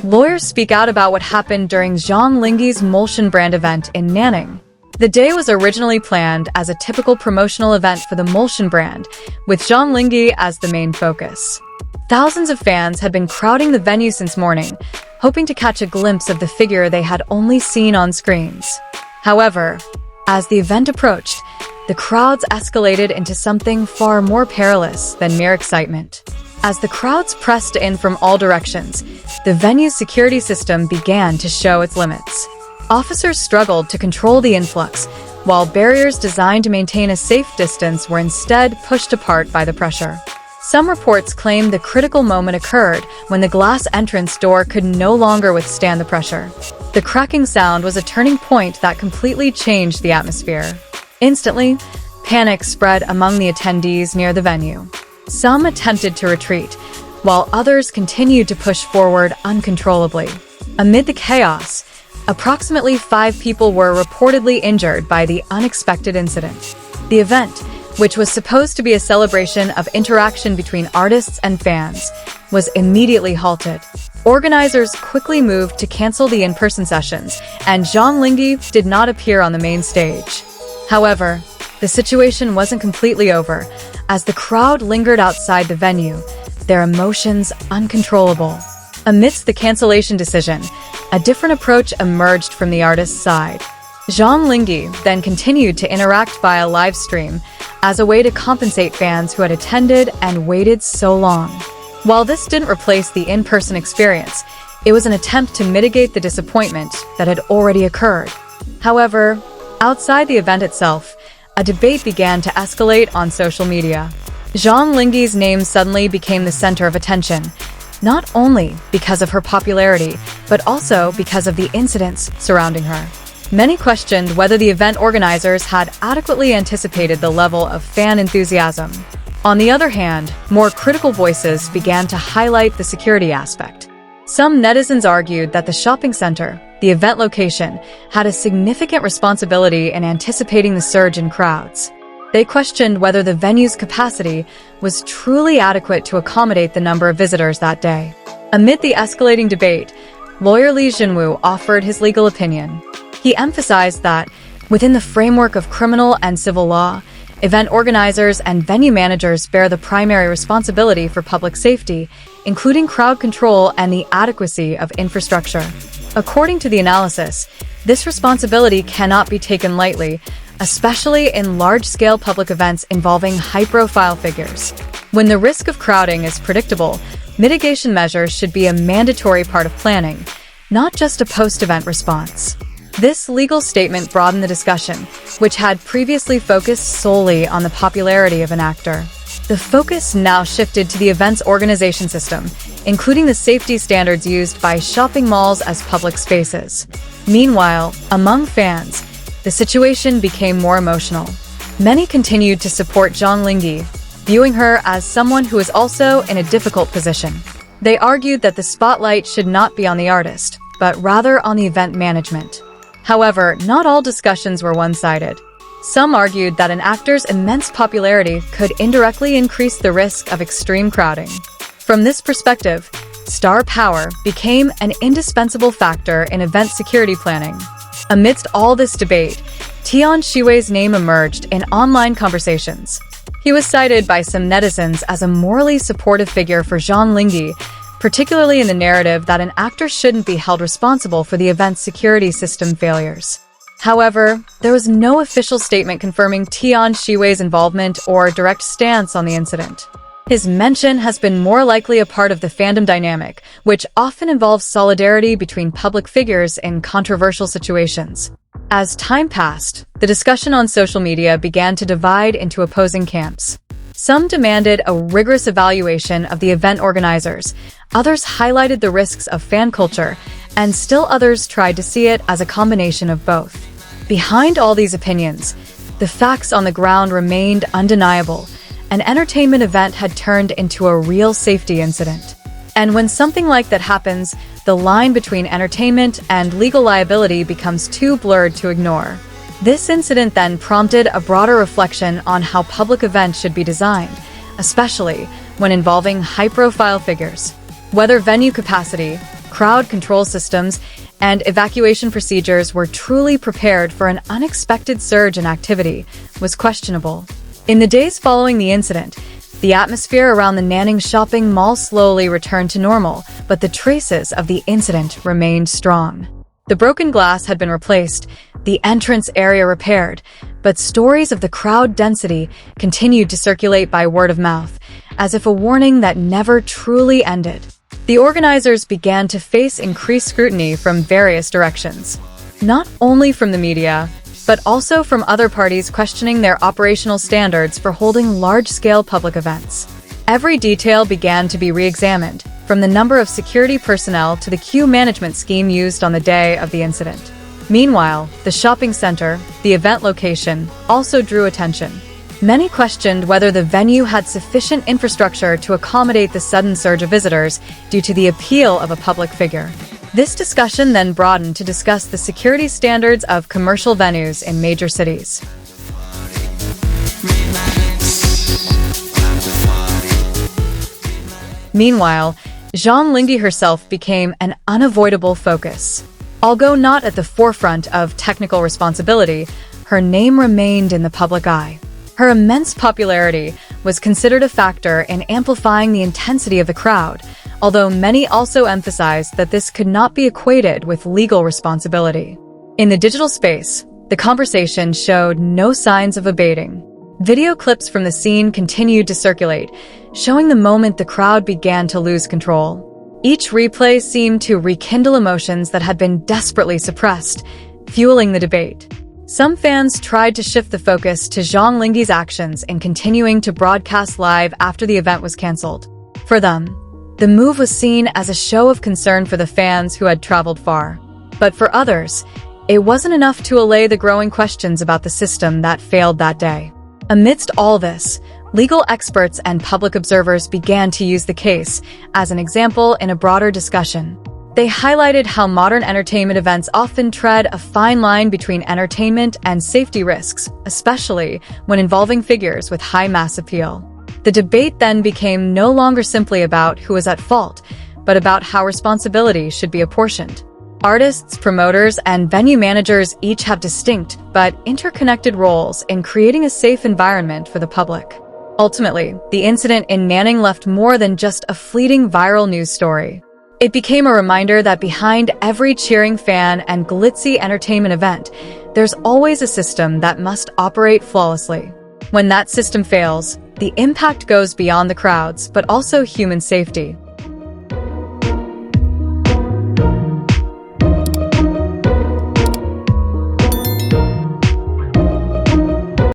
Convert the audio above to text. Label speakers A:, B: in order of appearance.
A: Lawyers speak out about what happened during Zhang Linghe's Molsion brand event in Nanning. The day was originally planned as a typical promotional event for the Molsion brand, with Zhang Linghe as the main focus. Thousands of fans had been crowding the venue since morning, hoping to catch a glimpse of the figure they had only seen on screens. However, as the event approached, the crowds escalated into something far more perilous than mere excitement. As the crowds pressed in from all directions, the venue's security system began to show its limits. Officers struggled to control the influx, while barriers designed to maintain a safe distance were instead pushed apart by the pressure. Some reports claim the critical moment occurred when the glass entrance door could no longer withstand the pressure. The cracking sound was a turning point that completely changed the atmosphere. Instantly, panic spread among the attendees near the venue. Some attempted to retreat, while others continued to push forward uncontrollably. Amid the chaos, approximately 5 people were reportedly injured by the unexpected incident. The event, which was supposed to be a celebration of interaction between artists and fans, was immediately halted. Organizers quickly moved to cancel the in-person sessions, and Zhang Linghe did not appear on the main stage. However, the situation wasn't completely over, as the crowd lingered outside the venue, their emotions uncontrollable. Amidst the cancellation decision, a different approach emerged from the artist's side. Zhang Linghe then continued to interact via live stream as a way to compensate fans who had attended and waited so long. While this didn't replace the in-person experience, it was an attempt to mitigate the disappointment that had already occurred. However, outside the event itself, a debate began to escalate on social media. Zhang Linghe's name suddenly became the center of attention, not only because of her popularity, but also because of the incidents surrounding her. Many questioned whether the event organizers had adequately anticipated the level of fan enthusiasm. On the other hand, more critical voices began to highlight the security aspect. Some netizens argued that the shopping center, the event location, had a significant responsibility in anticipating the surge in crowds. They questioned whether the venue's capacity was truly adequate to accommodate the number of visitors that day. Amid the escalating debate, lawyer Zhenwu offered his legal opinion. He emphasized that, within the framework of criminal and civil law, event organizers and venue managers bear the primary responsibility for public safety, including crowd control and the adequacy of infrastructure. According to the analysis, this responsibility cannot be taken lightly, especially in large-scale public events involving high-profile figures. When the risk of crowding is predictable, mitigation measures should be a mandatory part of planning, not just a post-event response. This legal statement broadened the discussion, which had previously focused solely on the popularity of an actor. The focus now shifted to the event's organization system, including the safety standards used by shopping malls as public spaces. Meanwhile, among fans, the situation became more emotional. Many continued to support Zhang Linghe, viewing her as someone who is also in a difficult position. They argued that the spotlight should not be on the artist, but rather on the event management. However, not all discussions were one-sided. Some argued that an actor's immense popularity could indirectly increase the risk of extreme crowding. From this perspective, star power became an indispensable factor in event security planning. Amidst all this debate, Tian Xiwei's name emerged in online conversations. He was cited by some netizens as a morally supportive figure for Zhang Linghe, particularly in the narrative that an actor shouldn't be held responsible for the event's security system failures. However, there was no official statement confirming Tian Xiwei's involvement or direct stance on the incident. His mention has been more likely a part of the fandom dynamic, which often involves solidarity between public figures in controversial situations. As time passed, the discussion on social media began to divide into opposing camps. Some demanded a rigorous evaluation of the event organizers, others highlighted the risks of fan culture, and still others tried to see it as a combination of both. Behind all these opinions, the facts on the ground remained undeniable. An entertainment event had turned into a real safety incident. And when something like that happens, the line between entertainment and legal liability becomes too blurred to ignore. This incident then prompted a broader reflection on how public events should be designed, especially when involving high-profile figures. Whether venue capacity, crowd control systems, and evacuation procedures were truly prepared for an unexpected surge in activity was questionable. In the days following the incident, the atmosphere around the Nanning shopping mall slowly returned to normal, but the traces of the incident remained strong. The broken glass had been replaced, the entrance area repaired, but stories of the crowd density continued to circulate by word of mouth, as if a warning that never truly ended. The organizers began to face increased scrutiny from various directions, not only from the media, but also from other parties questioning their operational standards for holding large-scale public events. Every detail began to be re-examined, from the number of security personnel to the queue management scheme used on the day of the incident. Meanwhile, the shopping center, the event location, also drew attention. Many questioned whether the venue had sufficient infrastructure to accommodate the sudden surge of visitors due to the appeal of a public figure. This discussion then broadened to discuss the security standards of commercial venues in major cities. Meanwhile, Zhang Linghe herself became an unavoidable focus. Although not at the forefront of technical responsibility, her name remained in the public eye. Her immense popularity was considered a factor in amplifying the intensity of the crowd, although many also emphasized that this could not be equated with legal responsibility. In the digital space, the conversation showed no signs of abating. Video clips from the scene continued to circulate, showing the moment the crowd began to lose control. Each replay seemed to rekindle emotions that had been desperately suppressed, fueling the debate. Some fans tried to shift the focus to Zhang Linghe's actions in continuing to broadcast live after the event was cancelled. For them, the move was seen as a show of concern for the fans who had traveled far. But for others, it wasn't enough to allay the growing questions about the system that failed that day. Amidst all this, legal experts and public observers began to use the case as an example in a broader discussion. They highlighted how modern entertainment events often tread a fine line between entertainment and safety risks, especially when involving figures with high mass appeal. The debate then became no longer simply about who was at fault, but about how responsibility should be apportioned. Artists, promoters, and venue managers each have distinct but interconnected roles in creating a safe environment for the public. Ultimately, the incident in Nanning left more than just a fleeting viral news story. It became a reminder that behind every cheering fan and glitzy entertainment event, there's always a system that must operate flawlessly. When that system fails, the impact goes beyond the crowds, but also human safety.